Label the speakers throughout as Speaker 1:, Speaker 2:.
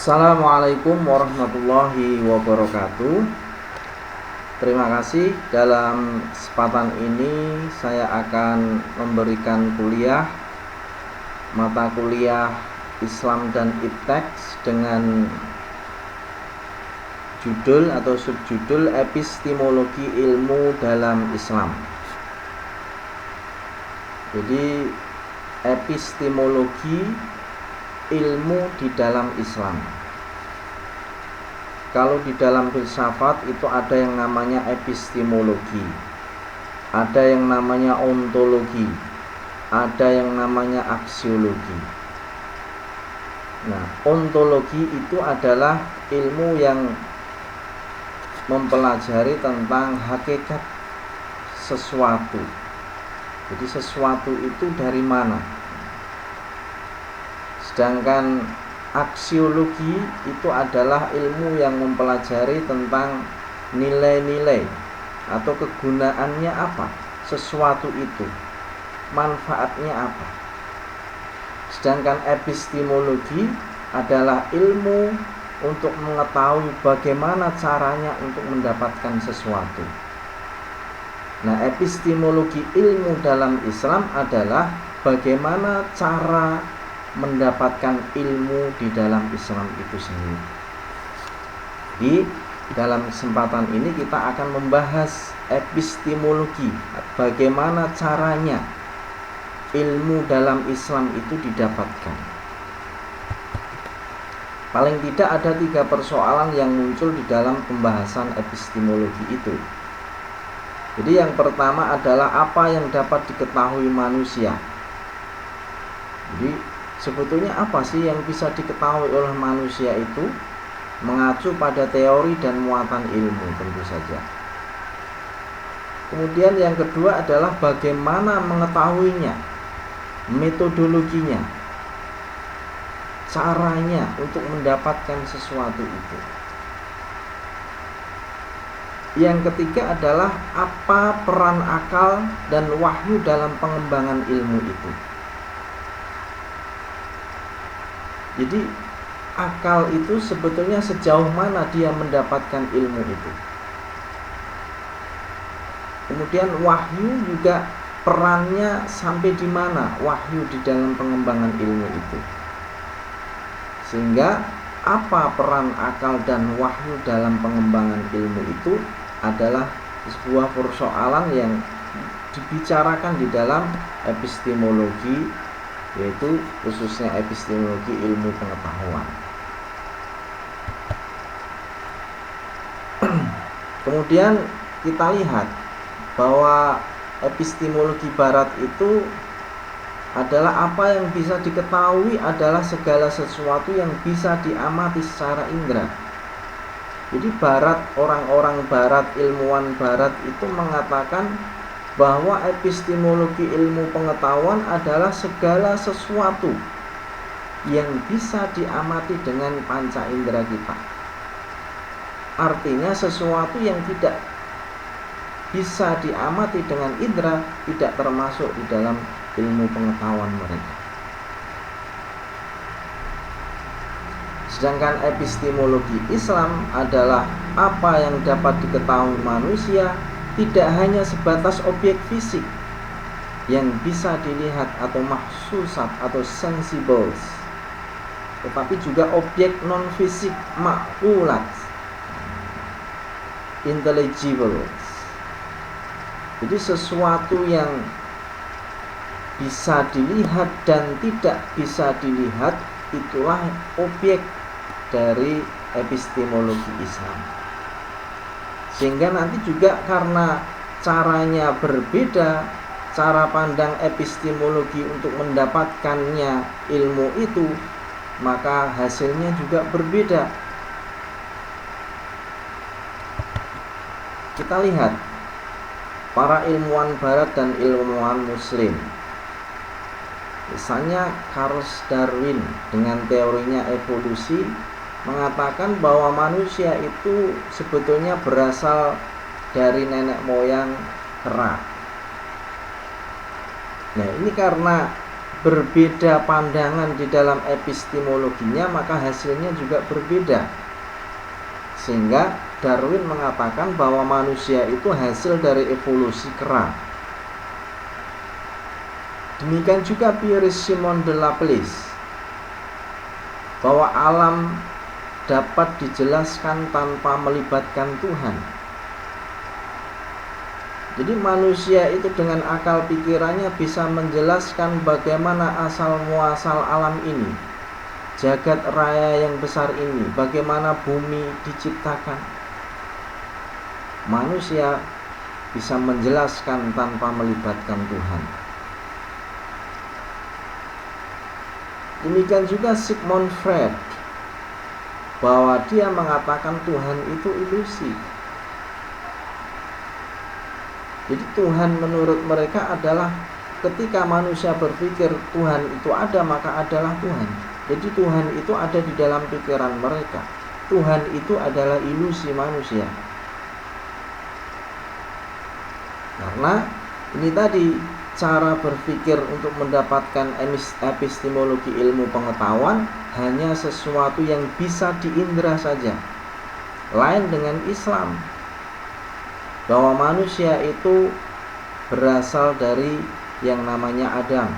Speaker 1: Assalamualaikum warahmatullahi wabarakatuh. Terima kasih. Dalam kesempatan ini saya akan memberikan kuliah mata kuliah Islam dan Ipteks dengan judul atau subjudul Epistemologi Ilmu dalam Islam. Jadi epistemologi ilmu di dalam Islam. Kalau di dalam filsafat itu ada yang namanya epistemologi, ada yang namanya ontologi, ada yang namanya aksiologi. Nah, ontologi itu adalah ilmu yang mempelajari tentang hakikat sesuatu. Jadi sesuatu itu dari mana? Sedangkan aksiologi itu adalah ilmu yang mempelajari tentang nilai-nilai atau kegunaannya apa sesuatu itu, manfaatnya apa. Sedangkan epistemologi adalah ilmu untuk mengetahui bagaimana caranya untuk mendapatkan sesuatu. Nah, epistemologi ilmu dalam Islam adalah bagaimana cara mendapatkan ilmu di dalam Islam itu sendiri. Di dalam kesempatan ini kita akan membahas epistemologi, bagaimana caranya ilmu dalam Islam itu didapatkan. Paling tidak ada 3 persoalan yang muncul di dalam pembahasan epistemologi itu. Jadi yang pertama adalah apa yang dapat diketahui manusia. Jadi sebetulnya apa sih yang bisa diketahui oleh manusia itu? Mengacu pada teori dan muatan ilmu tentu saja. Kemudian yang kedua adalah bagaimana mengetahuinya, metodologinya, caranya untuk mendapatkan sesuatu itu. Yang ketiga adalah apa peran akal dan wahyu dalam pengembangan ilmu itu. Jadi akal itu sebetulnya sejauh mana dia mendapatkan ilmu itu. Kemudian wahyu juga perannya sampai di mana wahyu di dalam pengembangan ilmu itu. Sehingga apa peran akal dan wahyu dalam pengembangan ilmu itu adalah sebuah persoalan yang dibicarakan di dalam epistemologi, yaitu khususnya epistemologi ilmu pengetahuan. Kemudian kita lihat bahwa epistemologi barat itu adalah apa yang bisa diketahui adalah segala sesuatu yang bisa diamati secara indera. Jadi barat, orang-orang barat, ilmuwan barat itu mengatakan bahwa epistemologi ilmu pengetahuan adalah segala sesuatu yang bisa diamati dengan panca indera kita. Artinya sesuatu yang tidak bisa diamati dengan indera tidak termasuk di dalam ilmu pengetahuan mereka. Sedangkan epistemologi Islam adalah apa yang dapat diketahui manusia tidak hanya sebatas objek fisik yang bisa dilihat atau mahsusat atau sensibles, tetapi juga objek non fisik makulat, intelligible. Jadi sesuatu yang bisa dilihat dan tidak bisa dilihat itulah objek dari epistemologi Islam. Sehingga nanti juga karena caranya berbeda, cara pandang epistemologi untuk mendapatkannya ilmu itu, maka hasilnya juga berbeda. Kita lihat para ilmuwan barat dan ilmuwan muslim. Misalnya Charles Darwin dengan teorinya evolusi mengatakan bahwa manusia itu sebetulnya berasal dari nenek moyang kera. Nah, ini karena berbeda pandangan di dalam epistemologinya, maka hasilnya juga berbeda. Sehingga Darwin mengatakan bahwa manusia itu hasil dari evolusi kera. Demikian juga Pierre Simon de Laplace, bahwa alam dapat dijelaskan tanpa melibatkan Tuhan. Jadi manusia itu dengan akal pikirannya bisa menjelaskan bagaimana asal muasal alam ini, jagat raya yang besar ini, bagaimana bumi diciptakan. Manusia bisa menjelaskan tanpa melibatkan Tuhan. Demikian juga Sigmund Freud, bahwa dia mengatakan Tuhan itu ilusi. Jadi Tuhan menurut mereka adalah ketika manusia berpikir Tuhan itu ada, maka adalah Tuhan. Jadi Tuhan itu ada di dalam pikiran mereka. Tuhan itu adalah ilusi manusia. Karena ini tadi cara berpikir untuk mendapatkan epistemologi ilmu pengetahuan hanya sesuatu yang bisa diindra saja. Lain dengan Islam, bahwa manusia itu berasal dari yang namanya Adam,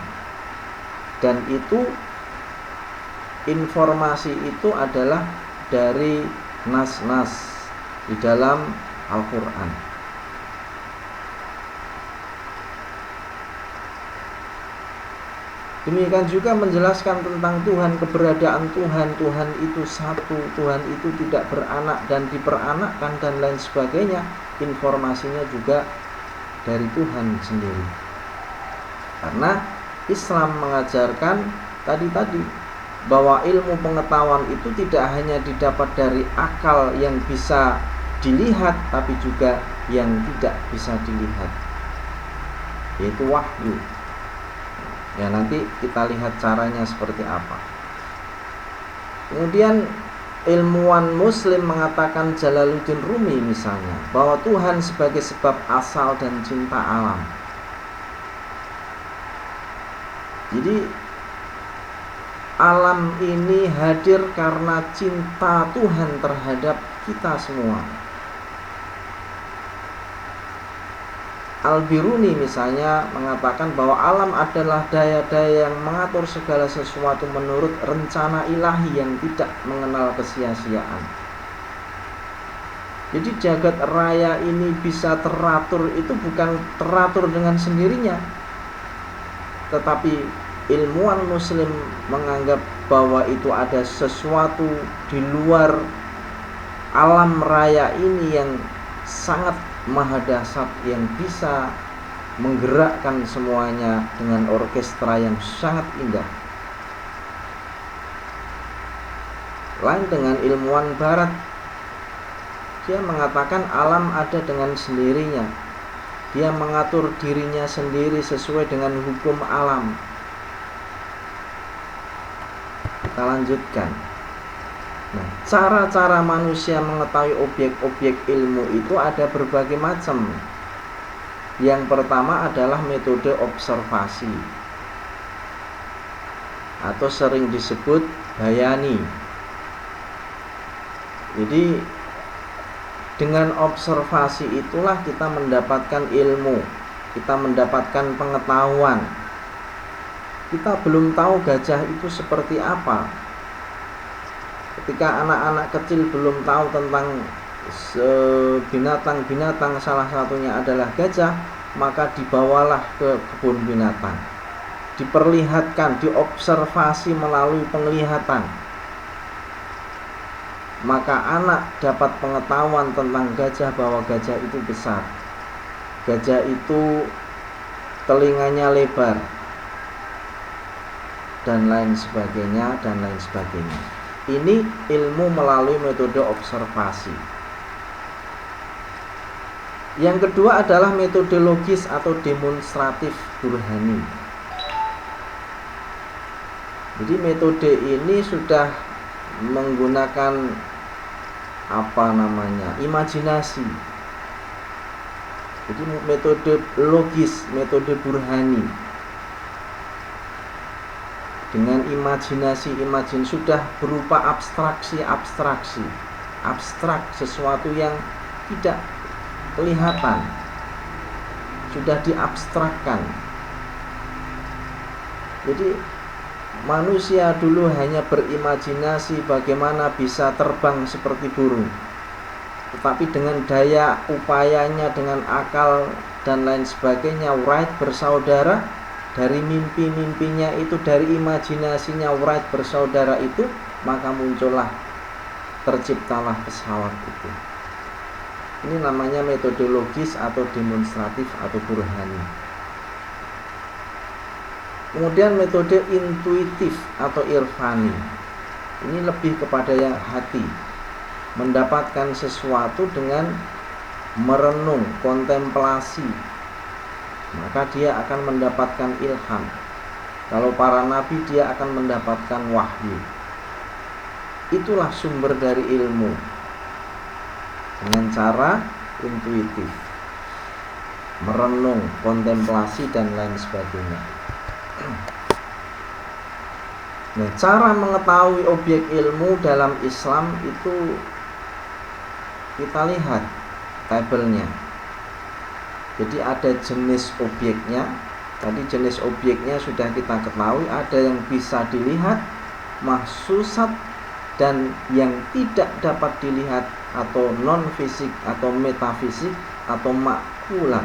Speaker 1: dan itu informasi itu adalah dari nas-nas di dalam Al-Quran. Demikian juga menjelaskan tentang Tuhan, keberadaan Tuhan, Tuhan itu satu, Tuhan itu tidak beranak dan diperanakkan dan lain sebagainya. Informasinya juga dari Tuhan sendiri. Karena Islam mengajarkan tadi bahwa ilmu pengetahuan itu tidak hanya didapat dari akal yang bisa dilihat, tapi juga yang tidak bisa dilihat, yaitu wahyu. Ya, nanti kita lihat caranya seperti apa. Kemudian ilmuwan muslim mengatakan, Jalaluddin Rumi misalnya, bahwa Tuhan sebagai sebab asal dan cinta alam. Jadi alam ini hadir karena cinta Tuhan terhadap kita semua. Al-Biruni misalnya mengatakan bahwa alam adalah daya-daya yang mengatur segala sesuatu menurut rencana ilahi yang tidak mengenal kesia-siaan. Jadi jagat raya ini bisa teratur, itu bukan teratur dengan sendirinya, tetapi ilmuwan muslim menganggap bahwa itu ada sesuatu di luar alam raya ini yang sangat maha dahsyat, yang bisa menggerakkan semuanya dengan orkestra yang sangat indah. Lain dengan ilmuwan barat, dia mengatakan alam ada dengan sendirinya, dia mengatur dirinya sendiri sesuai dengan hukum alam. Kita lanjutkan. Nah, cara-cara manusia mengetahui objek-objek ilmu itu ada berbagai macam. Yang pertama adalah metode observasi, atau sering disebut bayani. Jadi dengan observasi itulah kita mendapatkan ilmu, kita mendapatkan pengetahuan. Kita belum tahu gajah itu seperti apa. Ketika anak-anak kecil belum tahu tentang binatang-binatang, salah satunya adalah gajah, maka dibawalah ke kebun binatang, diperlihatkan, diobservasi melalui penglihatan. Maka anak dapat pengetahuan tentang gajah, bahwa gajah itu besar, gajah itu telinganya lebar, dan lain sebagainya, dan lain sebagainya. Ini ilmu melalui metode observasi. Yang kedua adalah metode logis atau demonstratif burhani. Jadi metode ini sudah menggunakan imajinasi. Jadi metode logis, metode burhani. dengan imajinasi sudah berupa abstrak sesuatu yang tidak kelihatan, sudah diabstrakkan. Jadi manusia dulu hanya berimajinasi bagaimana bisa terbang seperti burung, tetapi dengan daya upayanya, dengan akal dan lain sebagainya, Wright bersaudara, dari mimpi-mimpinya itu, dari imajinasinya Wright bersaudara itu, maka muncullah, terciptalah pesawat itu. Ini namanya metodologis atau demonstratif atau burhani. Kemudian metode intuitif atau irfani. Ini lebih kepada yang hati, mendapatkan sesuatu dengan merenung, kontemplasi, maka dia akan mendapatkan ilham. Kalau para nabi, dia akan mendapatkan wahyu. Itulah sumber dari ilmu, dengan cara intuitif, merenung, kontemplasi dan lain sebagainya. Nah, cara mengetahui objek ilmu dalam Islam itu kita lihat tabelnya. Jadi ada jenis objeknya. Tadi jenis objeknya sudah kita ketahui, ada yang bisa dilihat, mahsusat, dan yang tidak dapat dilihat, atau non fisik atau metafisik atau makulat.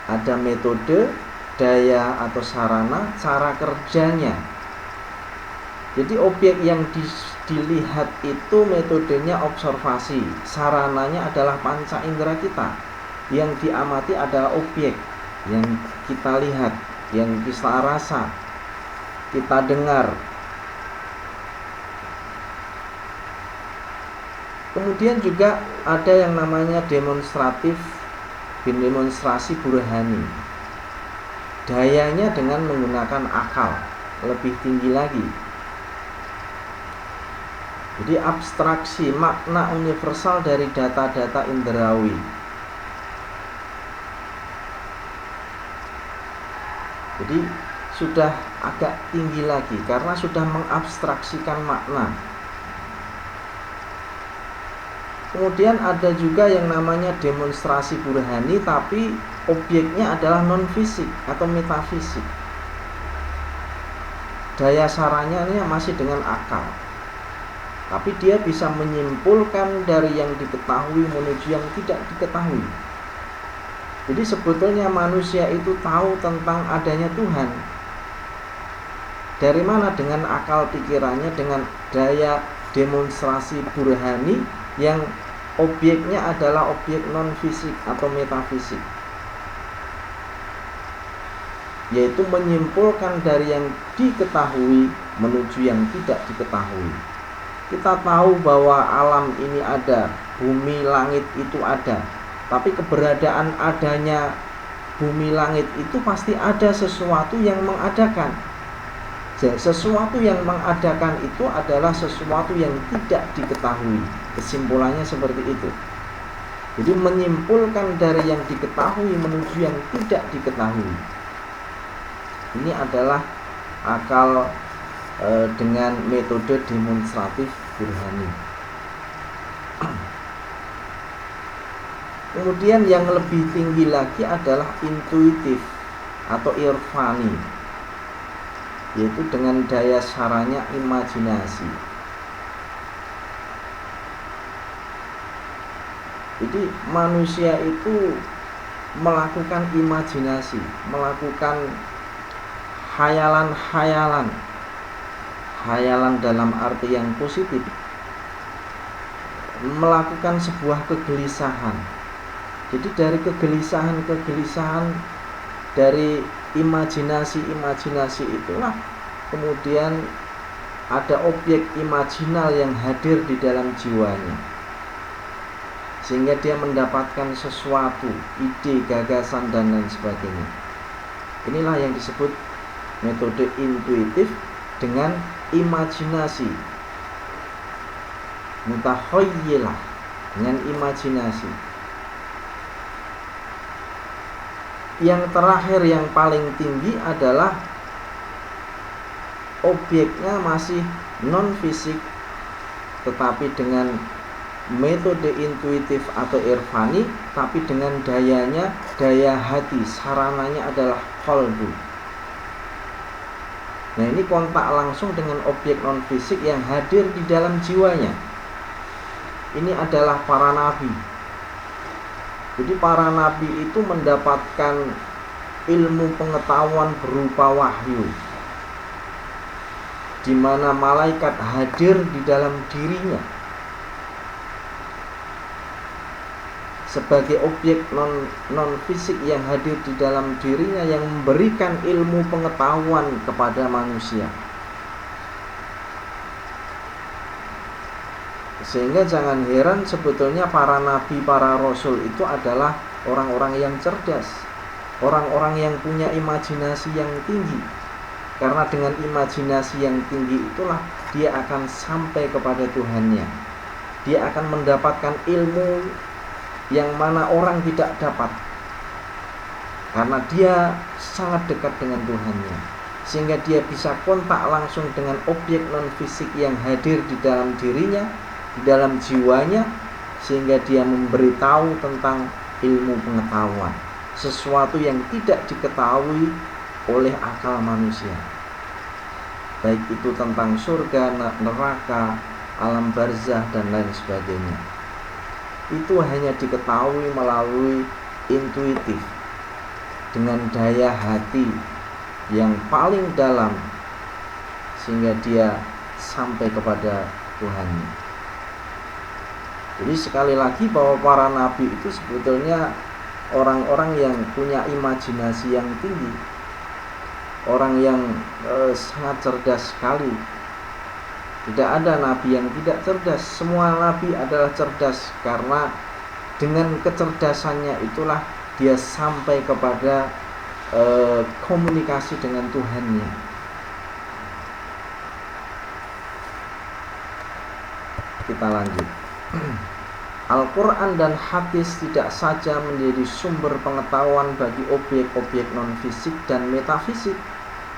Speaker 1: Ada metode, daya atau sarana, cara kerjanya. Jadi objek yang dilihat itu metodenya observasi, sarananya adalah panca indera kita. Yang diamati adalah objek yang kita lihat, yang kita rasa, kita dengar. Kemudian juga ada yang namanya demonstrasi burhani. Dayanya dengan menggunakan akal, lebih tinggi lagi. Jadi abstraksi makna universal dari data-data indrawi. Jadi sudah agak tinggi lagi karena sudah mengabstraksikan makna. Kemudian ada juga yang namanya demonstrasi burhani, tapi objeknya adalah non fisik atau metafisik. Daya saranya ini masih dengan akal, tapi dia bisa menyimpulkan dari yang diketahui menuju yang tidak diketahui. Jadi sebetulnya manusia itu tahu tentang adanya Tuhan. Dari mana? Dengan akal pikirannya, dengan daya demonstrasi burhani yang objeknya adalah objek non fisik atau metafisik, yaitu menyimpulkan dari yang diketahui menuju yang tidak diketahui. Kita tahu bahwa alam ini ada, bumi langit itu ada, tapi keberadaan adanya bumi langit itu pasti ada sesuatu yang mengadakan. Sesuatu yang mengadakan itu adalah sesuatu yang tidak diketahui. Kesimpulannya seperti itu. Jadi menyimpulkan dari yang diketahui menuju yang tidak diketahui. Ini adalah akal dengan metode demonstratif burhani. Kemudian yang lebih tinggi lagi adalah intuitif atau irfani, yaitu dengan daya saranya imajinasi. Jadi manusia itu melakukan imajinasi, melakukan hayalan dalam arti yang positif, melakukan sebuah kegelisahan. Jadi dari kegelisahan, dari imajinasi itulah kemudian ada objek imajinal yang hadir di dalam jiwanya, sehingga dia mendapatkan sesuatu, ide, gagasan, dan lain sebagainya. Inilah yang disebut metode intuitif dengan imajinasi, mutakhayyilah, dengan imajinasi. yang terakhir yang paling tinggi adalah objeknya masih non fisik, tetapi dengan metode intuitif atau irfani, tapi dengan daya hati, sarananya adalah qalbu. Nah, ini kontak langsung dengan objek non fisik yang hadir di dalam jiwanya. Ini adalah para nabi. Jadi para nabi itu mendapatkan ilmu pengetahuan berupa wahyu, di mana malaikat hadir di dalam dirinya sebagai objek non fisik yang hadir di dalam dirinya, yang memberikan ilmu pengetahuan kepada manusia. Sehingga jangan heran sebetulnya para nabi, para rasul itu adalah orang-orang yang cerdas, orang-orang yang punya imajinasi yang tinggi. Karena dengan imajinasi yang tinggi itulah dia akan sampai kepada Tuhannya. Dia akan mendapatkan ilmu yang mana orang tidak dapat, karena dia sangat dekat dengan Tuhannya, sehingga dia bisa kontak langsung dengan objek non fisik yang hadir di dalam dirinya, di dalam jiwanya, sehingga dia memberitahu tentang ilmu pengetahuan, sesuatu yang tidak diketahui oleh akal manusia, baik itu tentang surga, neraka, alam barzah dan lain sebagainya. Itu hanya diketahui melalui intuitif, dengan daya hati yang paling dalam, sehingga dia sampai kepada Tuhannya. Jadi sekali lagi bahwa para nabi itu sebetulnya orang-orang yang punya imajinasi yang tinggi, orang yang sangat cerdas sekali. Tidak ada nabi yang tidak cerdas. Semua nabi adalah cerdas, karena dengan kecerdasannya itulah dia sampai kepada komunikasi dengan Tuhannya. Kita lanjut. Al-Quran dan hadis tidak saja menjadi sumber pengetahuan bagi objek-objek non-fisik dan metafisik,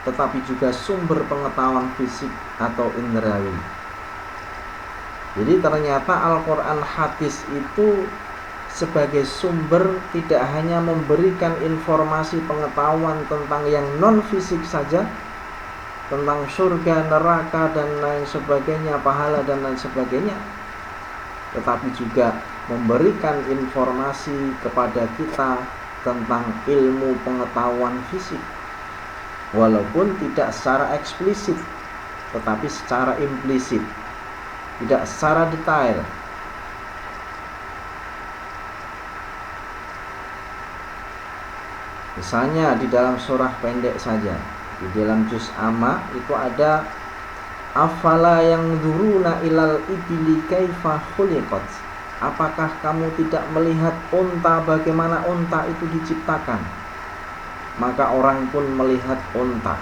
Speaker 1: tetapi juga sumber pengetahuan fisik atau indrawi. Jadi ternyata Al-Quran, hadis itu sebagai sumber tidak hanya memberikan informasi pengetahuan tentang yang non-fisik saja, tentang surga, neraka dan lain sebagainya, pahala dan lain sebagainya, tetapi juga memberikan informasi kepada kita tentang ilmu pengetahuan fisik. Walaupun tidak secara eksplisit, tetapi secara implisit, tidak secara detail. Misalnya di dalam surah pendek saja, di dalam juz amma itu ada afala yang duruna ilal ibili kaifa khuliqat. Apakah kamu tidak melihat unta, bagaimana unta itu diciptakan? Maka orang pun melihat unta,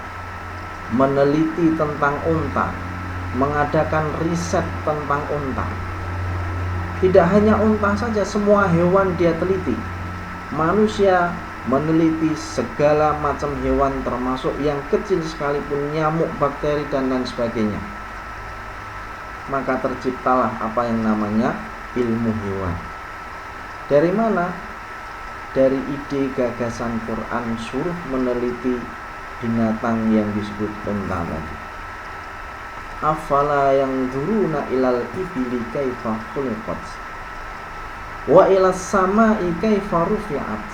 Speaker 1: meneliti tentang unta, mengadakan riset tentang unta. Tidak hanya unta saja, semua hewan dia teliti. Manusia meneliti segala macam hewan, termasuk yang kecil sekalipun, nyamuk, bakteri dan lain sebagainya. Maka terciptalah apa yang namanya ilmu hewan. Dari mana? Dari ide gagasan Quran suruh meneliti binatang yang disebut unta tadi. Afala yang duruna ilal ibili kaifa khuliqat wa ilas sama'i kaifa rufi'at.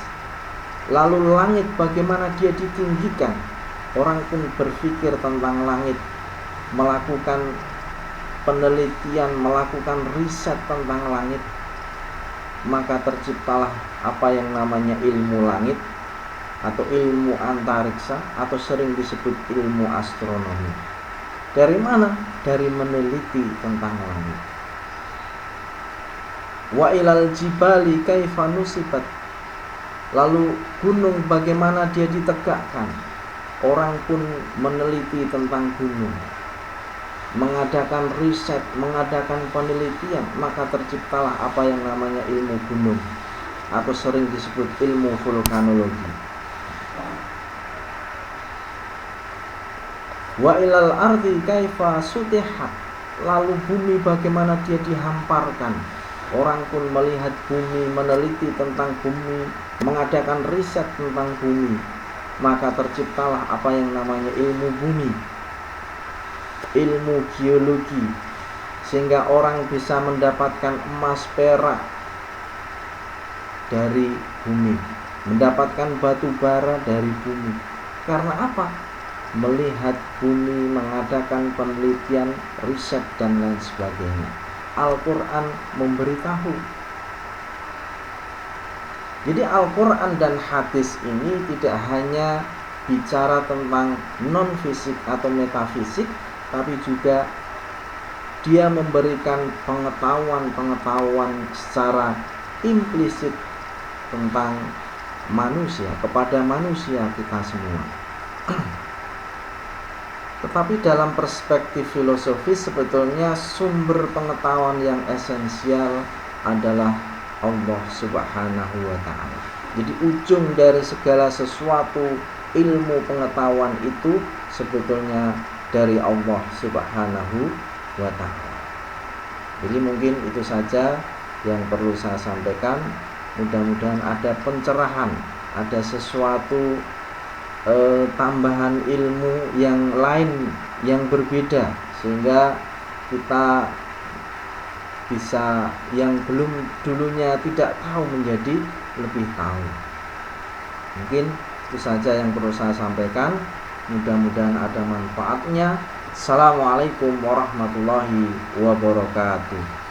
Speaker 1: Lalu langit bagaimana dia ditinggikan. Orang pun berpikir tentang langit, melakukan penelitian, melakukan riset tentang langit. Maka terciptalah apa yang namanya ilmu langit atau ilmu antariksa, atau sering disebut ilmu astronomi. Dari mana? Dari meneliti tentang langit. Wa ilal jibali kaifa nusibat. Lalu gunung bagaimana dia ditegakkan. Orang pun meneliti tentang gunung, mengadakan riset, mengadakan penelitian. Maka terciptalah apa yang namanya ilmu gunung, atau sering disebut ilmu vulkanologi. Wa ilal ardi kaifa sutihat. Lalu bumi bagaimana dia dihamparkan. Orang pun melihat bumi, meneliti tentang bumi, mengadakan riset tentang bumi. Maka terciptalah apa yang namanya ilmu bumi, ilmu geologi, sehingga orang bisa mendapatkan emas perak dari bumi, mendapatkan batu bara dari bumi. Karena apa? Melihat bumi, mengadakan penelitian, riset dan lain sebagainya. Al-Quran memberitahu. Jadi Al-Quran dan hadis ini tidak hanya bicara tentang non-fisik atau metafisik, tapi juga dia memberikan pengetahuan secara implisit tentang manusia, kepada manusia kita semua. Tetapi dalam perspektif filosofis, sebetulnya sumber pengetahuan yang esensial adalah Allah Subhanahu wa ta'ala. Jadi ujung dari segala sesuatu ilmu pengetahuan itu sebetulnya dari Allah Subhanahu wa ta'ala. Jadi mungkin itu saja yang perlu saya sampaikan. Mudah-mudahan ada pencerahan, ada sesuatu tambahan ilmu yang lain, yang berbeda, sehingga kita bisa yang belum dulunya tidak tahu menjadi lebih tahu. Mungkin itu saja yang perlu saya sampaikan. Mudah-mudahan ada manfaatnya. Assalamualaikum warahmatullahi wabarakatuh.